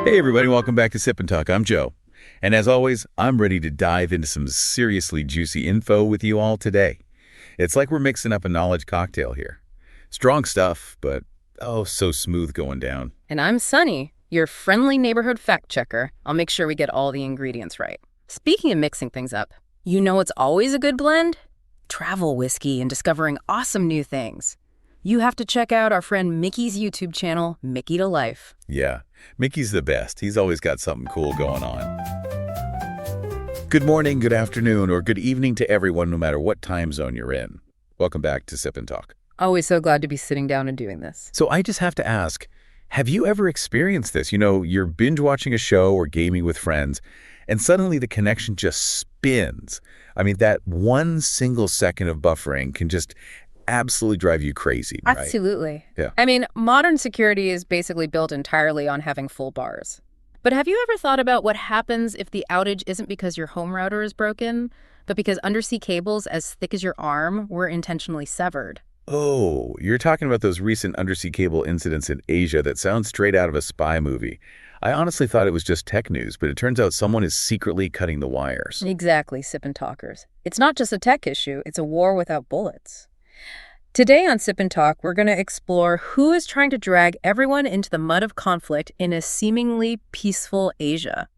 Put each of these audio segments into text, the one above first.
Hey everybody, welcome back to Sip&Talk. I'm Joe. And as always, I'm ready to dive into some seriously juicy info with you all today. It's like we're mixing up a knowledge cocktail here. Strong stuff, but oh, so smooth going down. And I'm Sunny, your friendly neighborhood fact checker. I'll make sure we get all the ingredients right. Speaking of mixing things up, you know it's always a good blend? Travel whiskey and discovering awesome new things. You have to check out our friend Mickey's YouTube channel, Mickey to Life. Yeah, Mickey's the best. He's always got something cool going on. Good morning, good afternoon, or good evening to everyone, no matter what time zone you're in. Welcome back to Sip&Talk. Always so glad to be sitting down and doing this. So I just have to ask, have you ever experienced this? You know, you're binge watching a show or gaming with friends, and suddenly the connection just spins. I mean, that one single second of buffering can just absolutely drive you crazy, right? Absolutely. Yeah. I mean, modern security is basically built entirely on having full bars. But have you ever thought about what happens if the outage isn't because your home router is broken, but because undersea cables as thick as your arm were intentionally severed? Oh, you're talking about those recent undersea cable incidents in Asia that sound straight out of a spy movie. I honestly thought it was just tech news, but it turns out someone is secretly cutting the wires. Exactly, Sip&Talkers. It's not just a tech issue, it's a war without bullets. Today on Sip&Talk, we're going to explore who is trying to drag everyone into the mud of conflict in a seemingly peaceful Asia.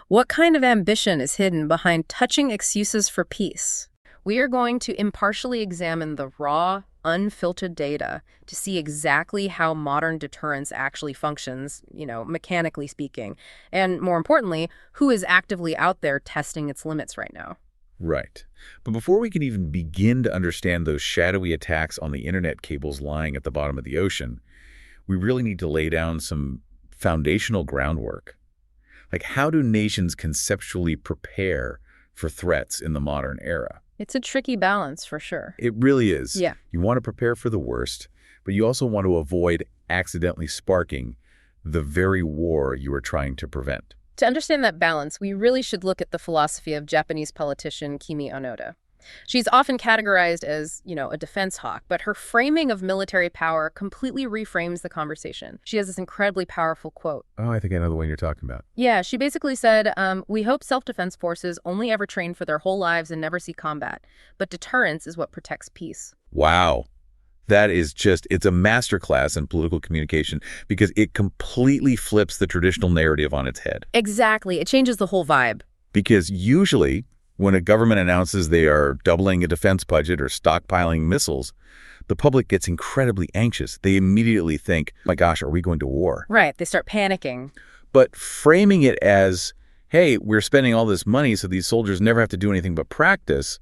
What kind of ambition is hidden behind touching excuses for peace? We are going to impartially examine the raw, unfiltered data to see exactly how modern deterrence actually functions, mechanically speaking, and more importantly, who is actively out there testing its limits right now. Right. But before we can even begin to understand those shadowy attacks on the internet cables lying at the bottom of the ocean, we really need to lay down some foundational groundwork. Like, how do nations conceptually prepare for threats in the modern era? It's a tricky balance, for sure. It really is. Yeah. You want to prepare for the worst, but you also want to avoid accidentally sparking the very war you are trying to prevent. To understand that balance, we really should look at the philosophy of Japanese politician Kimi Onoda. She's often categorized as, a defense hawk, but her framing of military power completely reframes the conversation. She has this incredibly powerful quote. Oh, I think I know the one you're talking about. Yeah, she basically said, we hope self-defense forces only ever train for their whole lives and never see combat, but deterrence is what protects peace. Wow. That is it's a masterclass in political communication because it completely flips the traditional narrative on its head. Exactly. It changes the whole vibe. Because usually, when a government announces they are doubling a defense budget or stockpiling missiles, the public gets incredibly anxious. They immediately think, my gosh, are we going to war? Right. They start panicking. But framing it as, hey, we're spending all this money so these soldiers never have to do anything but practice,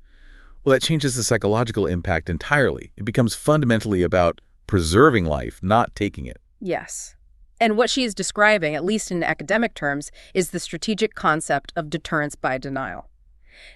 well, that changes the psychological impact entirely. It becomes fundamentally about preserving life, not taking it. Yes. And what she is describing, at least in academic terms, is the strategic concept of deterrence by denial.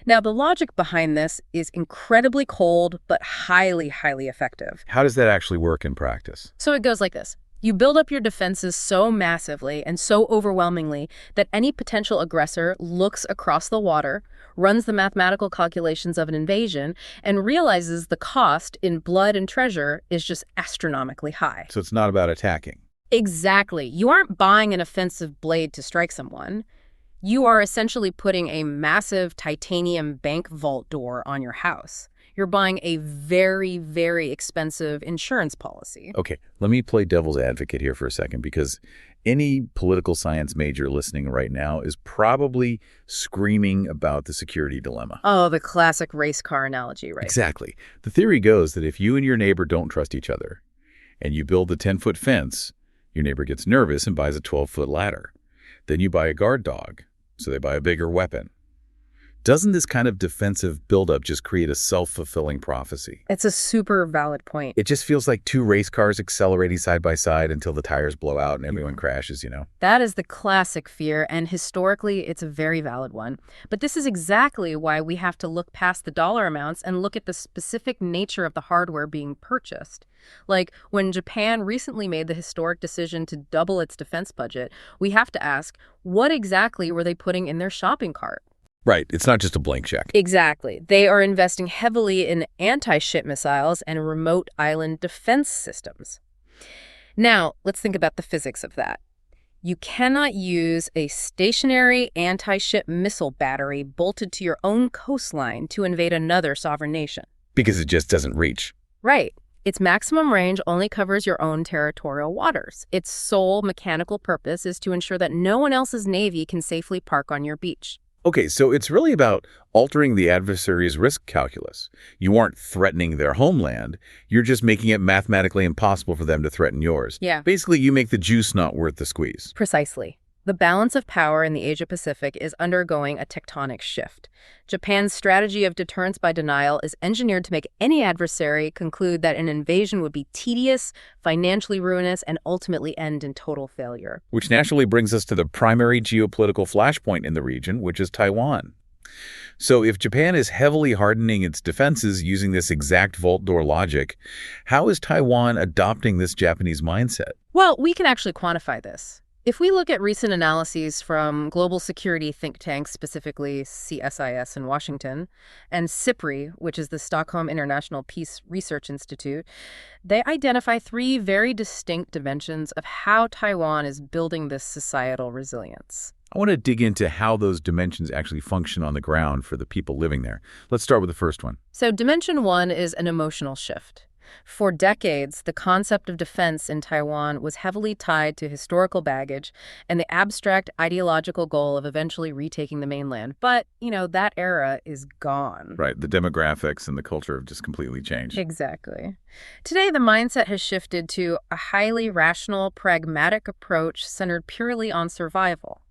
Now, the logic behind this is incredibly cold, but highly, highly effective. How does that actually work in practice? So it goes like this. You build up your defenses so massively and so overwhelmingly that any potential aggressor looks across the water, runs the mathematical calculations of an invasion, and realizes the cost in blood and treasure is just astronomically high. So it's not about attacking. Exactly. You aren't buying an offensive blade to strike someone. You are essentially putting a massive titanium bank vault door on your house. You're buying a very, very expensive insurance policy. Okay, let me play devil's advocate here for a second, because any political science major listening right now is probably screaming about the security dilemma. Oh, the classic race car analogy, right? Exactly. The theory goes that if you and your neighbor don't trust each other and you build a 10-foot fence, your neighbor gets nervous and buys a 12-foot ladder. Then you buy a guard dog, so they buy a bigger weapon. Doesn't this kind of defensive buildup just create a self-fulfilling prophecy? It's a super valid point. It just feels like two race cars accelerating side by side until the tires blow out and everyone crashes, That is the classic fear, and historically, it's a very valid one. But this is exactly why we have to look past the dollar amounts and look at the specific nature of the hardware being purchased. Like, when Japan recently made the historic decision to double its defense budget, we have to ask, what exactly were they putting in their shopping cart? Right. It's not just a blank check. Exactly. They are investing heavily in anti-ship missiles and remote island defense systems. Now, let's think about the physics of that. You cannot use a stationary anti-ship missile battery bolted to your own coastline to invade another sovereign nation. Because it just doesn't reach. Right. Its maximum range only covers your own territorial waters. Its sole mechanical purpose is to ensure that no one else's navy can safely park on your beach. Okay, so it's really about altering the adversary's risk calculus. You aren't threatening their homeland. You're just making it mathematically impossible for them to threaten yours. Yeah. Basically, you make the juice not worth the squeeze. Precisely. The balance of power in the Asia-Pacific is undergoing a tectonic shift. Japan's strategy of deterrence by denial is engineered to make any adversary conclude that an invasion would be tedious, financially ruinous, and ultimately end in total failure. Which naturally brings us to the primary geopolitical flashpoint in the region, which is Taiwan. So if Japan is heavily hardening its defenses using this exact vault door logic, how is Taiwan adopting this Japanese mindset? Well, we can actually quantify this. If we look at recent analyses from global security think tanks, specifically CSIS in Washington, and SIPRI, which is the Stockholm International Peace Research Institute, they identify three very distinct dimensions of how Taiwan is building this societal resilience. I want to dig into how those dimensions actually function on the ground for the people living there. Let's start with the first one. So dimension one is an emotional shift. For decades, the concept of defense in Taiwan was heavily tied to historical baggage and the abstract ideological goal of eventually retaking the mainland. But, that era is gone. Right. The demographics and the culture have just completely changed. Exactly. Today, the mindset has shifted to a highly rational, pragmatic approach centered purely on survival.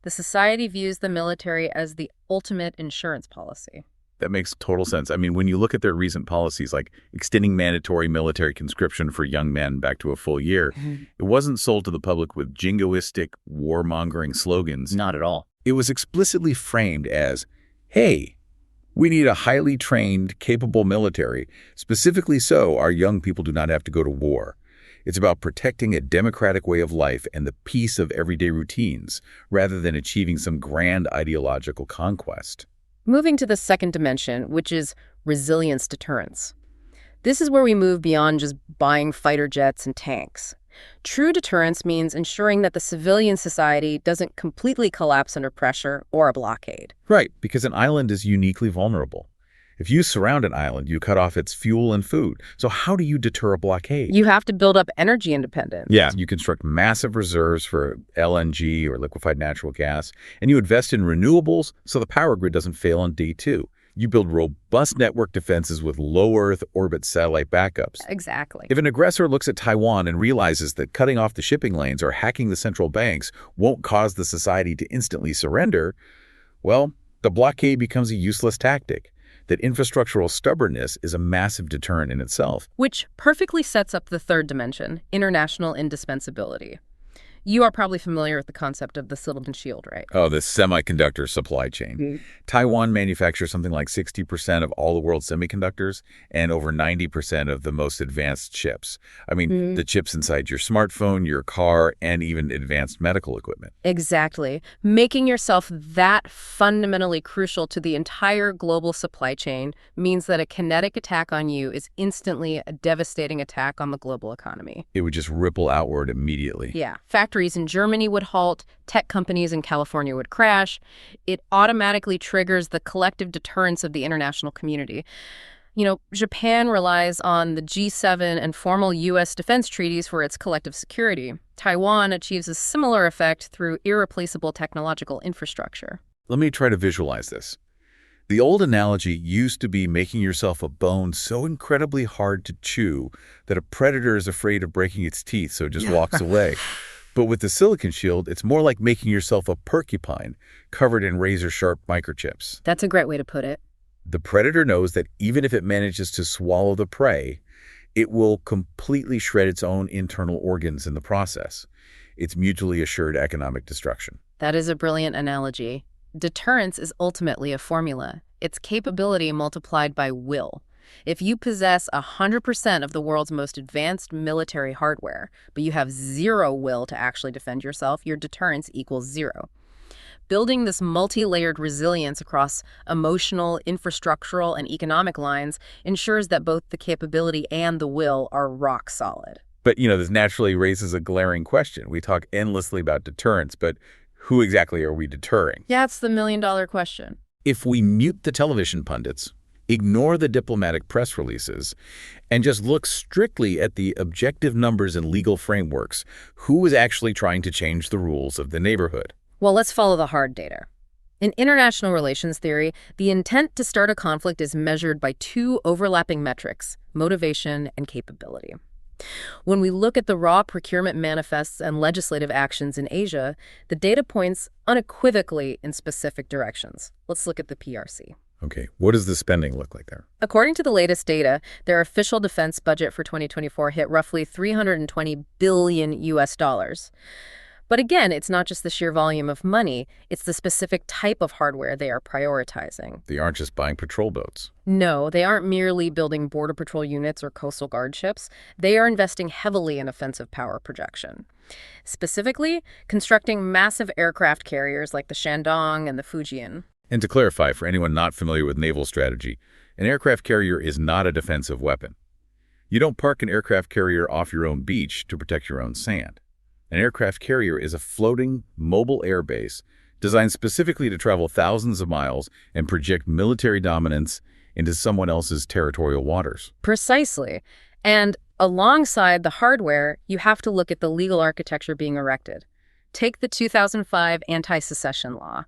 The society views the military as the ultimate insurance policy. That makes total sense. I mean, when you look at their recent policies, like extending mandatory military conscription for young men back to a full year, it wasn't sold to the public with jingoistic, warmongering slogans. Not at all. It was explicitly framed as, hey, we need a highly trained, capable military, specifically so our young people do not have to go to war. It's about protecting a democratic way of life and the peace of everyday routines, rather than achieving some grand ideological conquest. Moving to the second dimension, which is resilience deterrence. This is where we move beyond just buying fighter jets and tanks. True deterrence means ensuring that the civilian society doesn't completely collapse under pressure or a blockade. Right, because an island is uniquely vulnerable. If you surround an island, you cut off its fuel and food. So how do you deter a blockade? You have to build up energy independence. Yeah, you construct massive reserves for LNG or liquefied natural gas, and you invest in renewables so the power grid doesn't fail on day two. You build robust network defenses with low Earth orbit satellite backups. Exactly. If an aggressor looks at Taiwan and realizes that cutting off the shipping lanes or hacking the central banks won't cause the society to instantly surrender, well, the blockade becomes a useless tactic. That infrastructural stubbornness is a massive deterrent in itself. Which perfectly sets up the third dimension, international indispensability. You are probably familiar with the concept of the Silicon Shield, right? Oh, the semiconductor supply chain. Taiwan manufactures something like 60% of all the world's semiconductors and over 90% of the most advanced chips. I mean, the chips inside your smartphone, your car, and even advanced medical equipment. Exactly. Making yourself that fundamentally crucial to the entire global supply chain means that a kinetic attack on you is instantly a devastating attack on the global economy. It would just ripple outward immediately. Yeah. Factories in Germany would halt, tech companies in California would crash. It automatically triggers the collective deterrence of the international community. Japan relies on the G7 and formal U.S. defense treaties for its collective security. Taiwan achieves a similar effect through irreplaceable technological infrastructure. Let me try to visualize this. The old analogy used to be making yourself a bone so incredibly hard to chew that a predator is afraid of breaking its teeth, so it just walks away. But with the Silicon Shield, it's more like making yourself a porcupine covered in razor-sharp microchips. That's a great way to put it. The predator knows that even if it manages to swallow the prey, it will completely shred its own internal organs in the process. It's mutually assured economic destruction. That is a brilliant analogy. Deterrence is ultimately a formula. It's capability multiplied by will. If you possess 100% of the world's most advanced military hardware, but you have zero will to actually defend yourself, your deterrence equals zero. Building this multi-layered resilience across emotional, infrastructural, and economic lines ensures that both the capability and the will are rock solid. But, this naturally raises a glaring question. We talk endlessly about deterrence, but who exactly are we deterring? Yeah, it's the million-dollar question. If we mute the television pundits, ignore the diplomatic press releases, and just look strictly at the objective numbers and legal frameworks, who is actually trying to change the rules of the neighborhood? Well, let's follow the hard data. In international relations theory, the intent to start a conflict is measured by two overlapping metrics: motivation and capability. When we look at the raw procurement manifests and legislative actions in Asia, the data points unequivocally in specific directions. Let's look at the PRC. Okay, what does the spending look like there? According to the latest data, their official defense budget for 2024 hit roughly $320 billion. But again, it's not just the sheer volume of money, it's the specific type of hardware they are prioritizing. They aren't just buying patrol boats. No, they aren't merely building border patrol units or coastal guard ships. They are investing heavily in offensive power projection. Specifically, constructing massive aircraft carriers like the Shandong and the Fujian. And to clarify, for anyone not familiar with naval strategy, an aircraft carrier is not a defensive weapon. You don't park an aircraft carrier off your own beach to protect your own sand. An aircraft carrier is a floating, mobile air base designed specifically to travel thousands of miles and project military dominance into someone else's territorial waters. Precisely. And alongside the hardware, you have to look at the legal architecture being erected. Take the 2005 anti-secession law.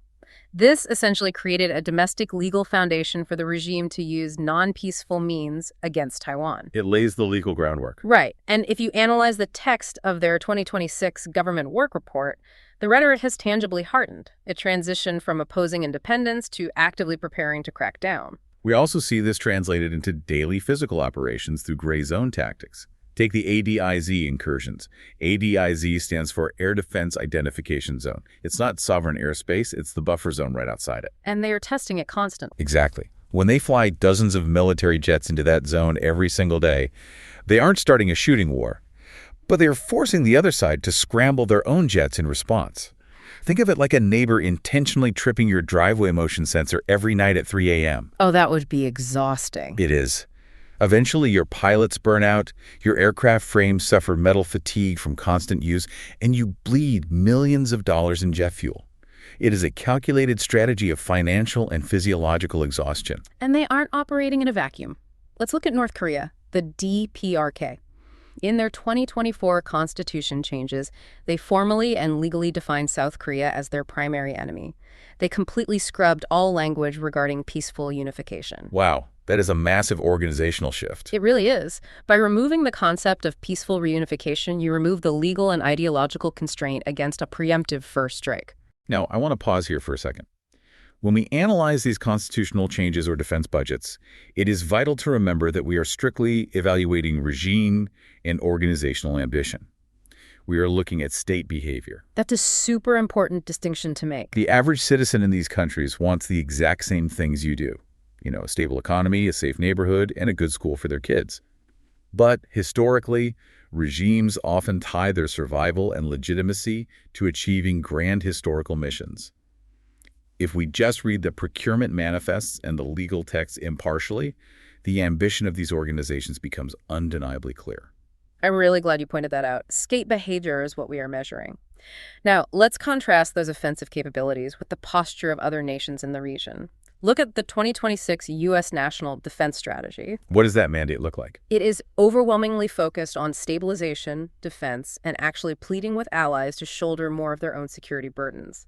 This essentially created a domestic legal foundation for the regime to use non-peaceful means against Taiwan. It lays the legal groundwork. Right. And if you analyze the text of their 2026 government work report, the rhetoric has tangibly hardened. It transitioned from opposing independence to actively preparing to crack down. We also see this translated into daily physical operations through gray zone tactics. Take the ADIZ incursions. ADIZ stands for Air Defense Identification Zone. It's not sovereign airspace, it's the buffer zone right outside it. And they are testing it constantly. Exactly. When they fly dozens of military jets into that zone every single day, they aren't starting a shooting war, but they are forcing the other side to scramble their own jets in response. Think of it like a neighbor intentionally tripping your driveway motion sensor every night at 3 a.m. Oh, that would be exhausting. It is. Eventually, your pilots burn out, your aircraft frames suffer metal fatigue from constant use, and you bleed millions of dollars in jet fuel. It is a calculated strategy of financial and physiological exhaustion. And they aren't operating in a vacuum. Let's look at North Korea, the DPRK. In their 2024 constitution changes, they formally and legally defined South Korea as their primary enemy. They completely scrubbed all language regarding peaceful unification. Wow. That is a massive organizational shift. It really is. By removing the concept of peaceful reunification, you remove the legal and ideological constraint against a preemptive first strike. Now, I want to pause here for a second. When we analyze these constitutional changes or defense budgets, it is vital to remember that we are strictly evaluating regime and organizational ambition. We are looking at state behavior. That's a super important distinction to make. The average citizen in these countries wants the exact same things you do. A stable economy, a safe neighborhood, and a good school for their kids. But historically, regimes often tie their survival and legitimacy to achieving grand historical missions. If we just read the procurement manifests and the legal texts impartially, the ambition of these organizations becomes undeniably clear. I'm really glad you pointed that out. State behavior is what we are measuring. Now, let's contrast those offensive capabilities with the posture of other nations in the region. Look at the 2026 U.S. National Defense Strategy. What does that mandate look like? It is overwhelmingly focused on stabilization, defense, and actually pleading with allies to shoulder more of their own security burdens.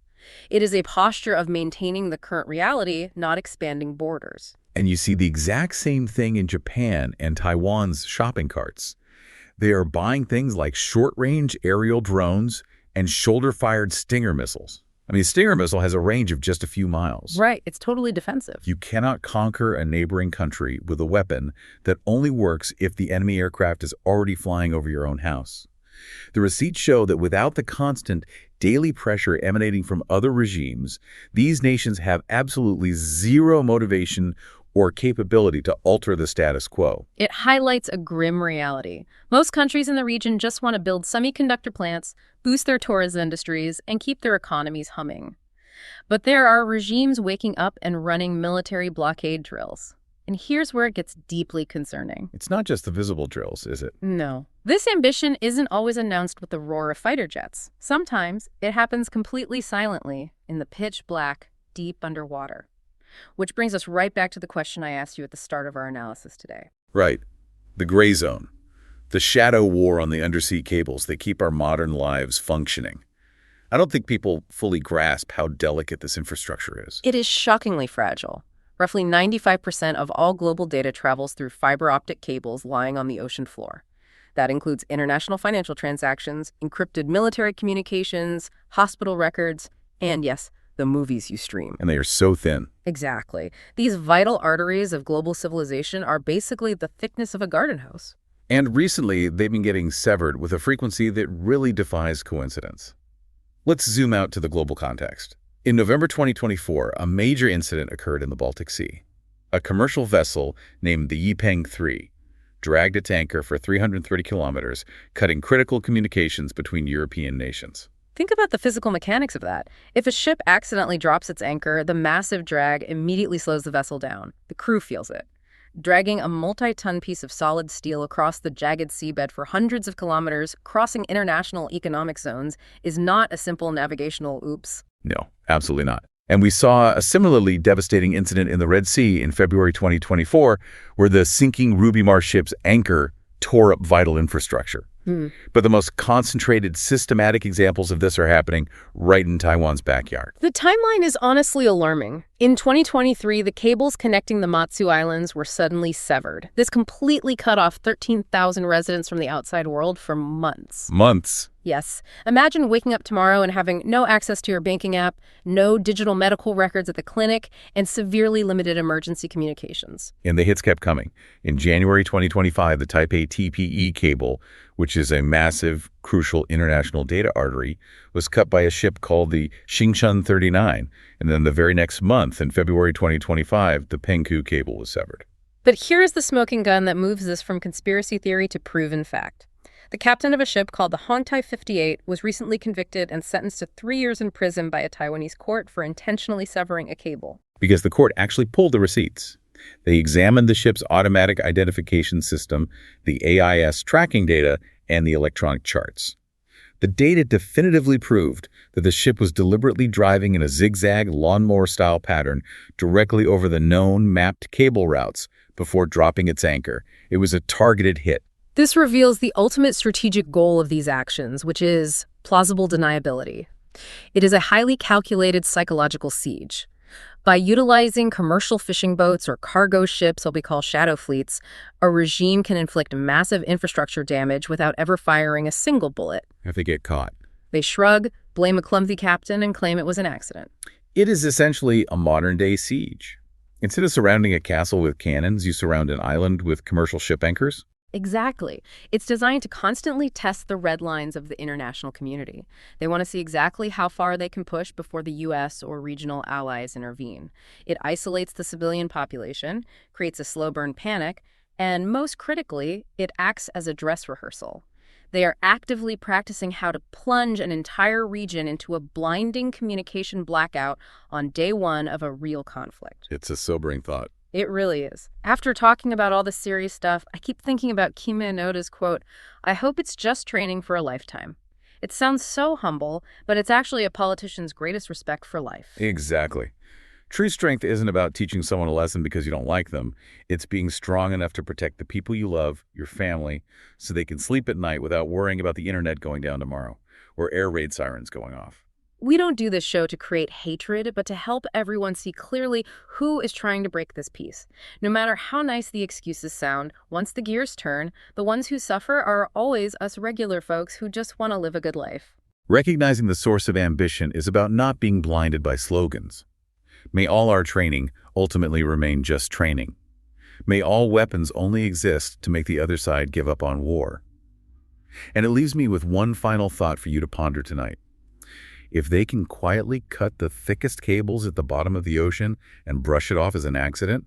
It is a posture of maintaining the current reality, not expanding borders. And you see the exact same thing in Japan and Taiwan's shopping carts. They are buying things like short-range aerial drones and shoulder-fired Stinger missiles. I mean, a Stinger missile has a range of just a few miles. Right. It's totally defensive. You cannot conquer a neighboring country with a weapon that only works if the enemy aircraft is already flying over your own house. The receipts show that without the constant daily pressure emanating from other regimes, these nations have absolutely zero motivation or capability to alter the status quo. It highlights a grim reality. Most countries in the region just want to build semiconductor plants, boost their tourism industries, and keep their economies humming. But there are regimes waking up and running military blockade drills. And here's where it gets deeply concerning. It's not just the visible drills, is it? No. This ambition isn't always announced with the roar of fighter jets. Sometimes it happens completely silently in the pitch black, deep underwater. Which brings us right back to the question I asked you at the start of our analysis today. Right. The gray zone. The shadow war on the undersea cables that keep our modern lives functioning. I don't think people fully grasp how delicate this infrastructure is. It is shockingly fragile. Roughly 95% of all global data travels through fiber optic cables lying on the ocean floor. That includes international financial transactions, encrypted military communications, hospital records, and yes, the movies you stream. And they are so thin. Exactly. These vital arteries of global civilization are basically the thickness of a garden hose. And recently, they've been getting severed with a frequency that really defies coincidence. Let's zoom out to the global context. In November 2024, a major incident occurred in the Baltic Sea. A commercial vessel named the Ypeng-3 dragged its anchor for 330 kilometers, cutting critical communications between European nations. Think about the physical mechanics of that. If a ship accidentally drops its anchor, the massive drag immediately slows the vessel down. The crew feels it. Dragging a multi-ton piece of solid steel across the jagged seabed for hundreds of kilometers, crossing international economic zones, is not a simple navigational oops. No, absolutely not. And we saw a similarly devastating incident in the Red Sea in February 2024, where the sinking Ruby Mars ship's anchor tore up vital infrastructure. But the most concentrated, systematic examples of this are happening right in Taiwan's backyard. The timeline is honestly alarming. In 2023, the cables connecting the Matsu Islands were suddenly severed. This completely cut off 13,000 residents from the outside world for months. Months? Yes. Imagine waking up tomorrow and having no access to your banking app, no digital medical records at the clinic, and severely limited emergency communications. And the hits kept coming. In January 2025, the Taipei TPE cable, which is a massive, crucial international data artery, was cut by a ship called the Xingshun 39. And then the very next month, in February 2025, the Penghu cable was severed. But here's the smoking gun that moves this from conspiracy theory to proven fact. The captain of a ship called the Hongtai 58 was recently convicted and sentenced to 3 years in prison by a Taiwanese court for intentionally severing a cable. Because the court actually pulled the receipts. They examined the ship's automatic identification system, the AIS tracking data, and the electronic charts. The data definitively proved that the ship was deliberately driving in a zigzag lawnmower-style pattern directly over the known mapped cable routes before dropping its anchor. It was a targeted hit. This reveals the ultimate strategic goal of these actions, which is plausible deniability. It is a highly calculated psychological siege. By utilizing commercial fishing boats or cargo ships, what we call shadow fleets, a regime can inflict massive infrastructure damage without ever firing a single bullet. If they get caught. They shrug, blame a clumsy captain, and claim it was an accident. It is essentially a modern-day siege. Instead of surrounding a castle with cannons, you surround an island with commercial ship anchors. Exactly. It's designed to constantly test the red lines of the international community. They want to see exactly how far they can push before the U.S. or regional allies intervene. It isolates the civilian population, creates a slow burn panic, and most critically, it acts as a dress rehearsal. They are actively practicing how to plunge an entire region into a blinding communication blackout on day one of a real conflict. It's a sobering thought. It really is. After talking about all this serious stuff, I keep thinking about Kimi and Onoda's quote, "I hope it's just training for a lifetime." It sounds so humble, but it's actually a politician's greatest respect for life. Exactly. True strength isn't about teaching someone a lesson because you don't like them. It's being strong enough to protect the people you love, your family, so they can sleep at night without worrying about the internet going down tomorrow or air raid sirens going off. We don't do this show to create hatred, but to help everyone see clearly who is trying to break this peace. No matter how nice the excuses sound, once the gears turn, the ones who suffer are always us regular folks who just want to live a good life. Recognizing the source of ambition is about not being blinded by slogans. May all our training ultimately remain just training. May all weapons only exist to make the other side give up on war. And it leaves me with one final thought for you to ponder tonight. If they can quietly cut the thickest cables at the bottom of the ocean and brush it off as an accident,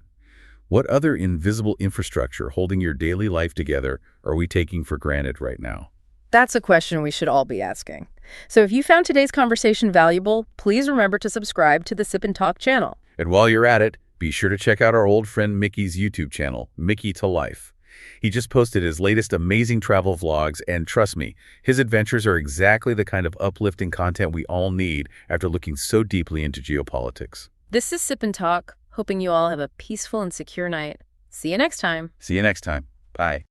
what other invisible infrastructure holding your daily life together are we taking for granted right now? That's a question we should all be asking. So if you found today's conversation valuable, please remember to subscribe to the Sip and Talk channel. And while you're at it, Be sure to check out our old friend Mickey's YouTube channel, Mickey to Life. He just posted his latest amazing travel vlogs, and trust me, his adventures are exactly the kind of uplifting content we all need after looking so deeply into geopolitics. This is Sip and Talk, hoping you all have a peaceful and secure night. See you next time. See you next time. Bye.